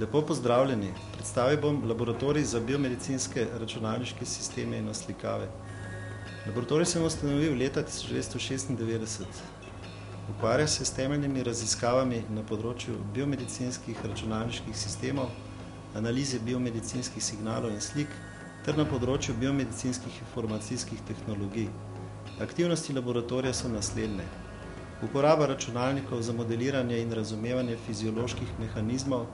Lepo pozdravljeni. Predstavil bom laboratorij za biomedicinske računalniške sisteme in naslikave. Laboratorij sem ustanovil leta 1996. Ukvarja se s temeljnimi raziskavami na področju biomedicinskih računalniških sistemov, analize biomedicinskih signalov in slik ter na področju biomedicinskih informacijskih tehnologij. Aktivnosti laboratorija so naslednje. Uporaba računalnikov za modeliranje in razumevanje fizioloških mehanizmov,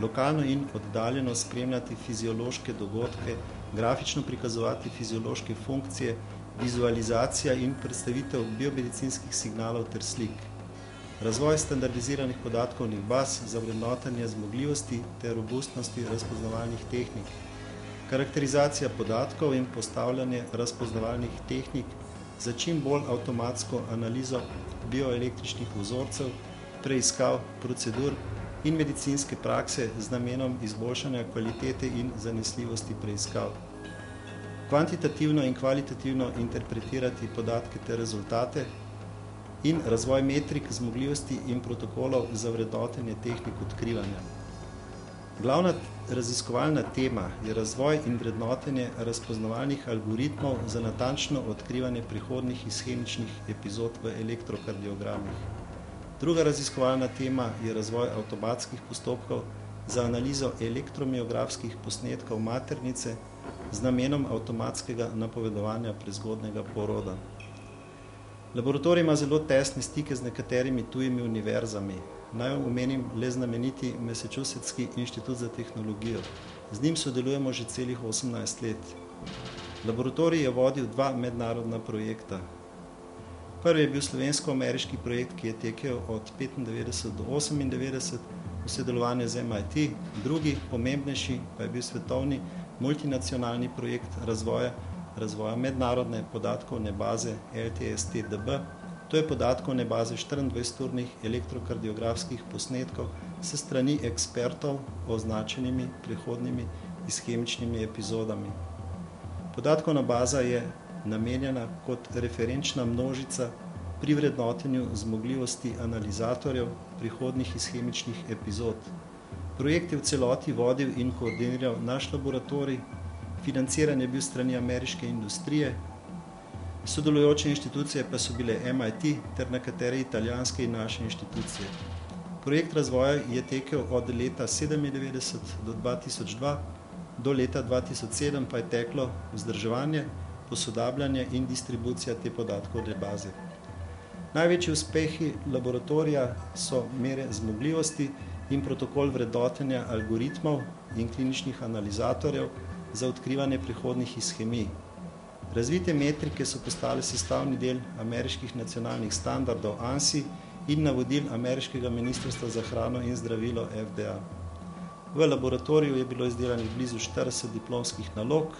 lokalno in oddaljeno spremljati fiziološke dogodke, grafično prikazovati fiziološke funkcije, vizualizacija in predstavitev biomedicinskih signalov ter slik. Razvoj standardiziranih podatkovnih baz za vrednotenje zmogljivosti ter robustnosti razpoznavalnih tehnik. Karakterizacija podatkov in postavljanje razpoznavalnih tehnik za čim bolj avtomatsko analizo bioelektričnih vzorcev, preiskav, procedur in medicinske prakse z namenom izboljšanja kvalitete in zanesljivosti preiskav. Kvantitativno in kvalitativno interpretirati podatke ter rezultate in razvoj metrik, zmogljivosti in protokolov za vrednotenje tehnik odkrivanja. Glavna raziskovalna tema je razvoj in vrednotenje razpoznavalnih algoritmov za natančno odkrivanje prihodnjih ishemičnih epizod v elektrokardiogramih. Druga raziskovalna tema je razvoj avtomatskih postopkov za analizo elektromiografskih posnetkov maternice z namenom avtomatskega napovedovanja prezgodnega poroda. Laboratorij ima zelo tesne stike z nekaterimi tujimi univerzami. Naj omenim le znameniti Massachusettski inštitut za tehnologijo. Z njim sodelujemo že celih 18 let. Laboratorij je vodil 2 mednarodna projekta. Prvi je bil slovensko-ameriški projekt, ki je tekel od 1995 do 1998 v sodelovanju z MIT. Drugi, pomembnejši, pa je bil svetovni multinacionalni projekt razvoja mednarodne podatkovne baze LTSTDB. To je podatkovne baze 24-urnih elektrokardiografskih posnetkov s strani ekspertov označenimi prihodnjimi ishemičnimi epizodami. Podatkovna baza je namenjena kot referenčna množica pri vrednotenju zmogljivosti analizatorjev prihodnjih ishemičnih epizod. Projekt je v celoti vodil in koordiniral naš laboratorij, financiran je bil strani ameriške industrije, sodelujoče inštitucije pa so bile MIT ter nekatere italijanske in naše inštitucije. Projekt razvoja je tekel od leta 1997 do 2002, do leta 2007 pa je teklo vzdrževanje, posodabljanje in distribucija te podatkovne baze. Največji uspehi laboratorija so mere zmogljivosti in protokol vrednotenja algoritmov in kliničnih analizatorjev za odkrivanje prihodnjih ishemij. Razvite metrike so postale sestavni del ameriških nacionalnih standardov ANSI in navodil ameriškega ministrstva za hrano in zdravilo FDA. V laboratoriju je bilo izdelanih blizu 40 diplomskih nalog,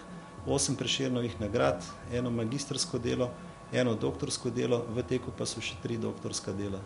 8 Prešernovih nagrad, 1 magistrsko delo, 1 doktorsko delo, v teku pa so še 3 doktorska dela.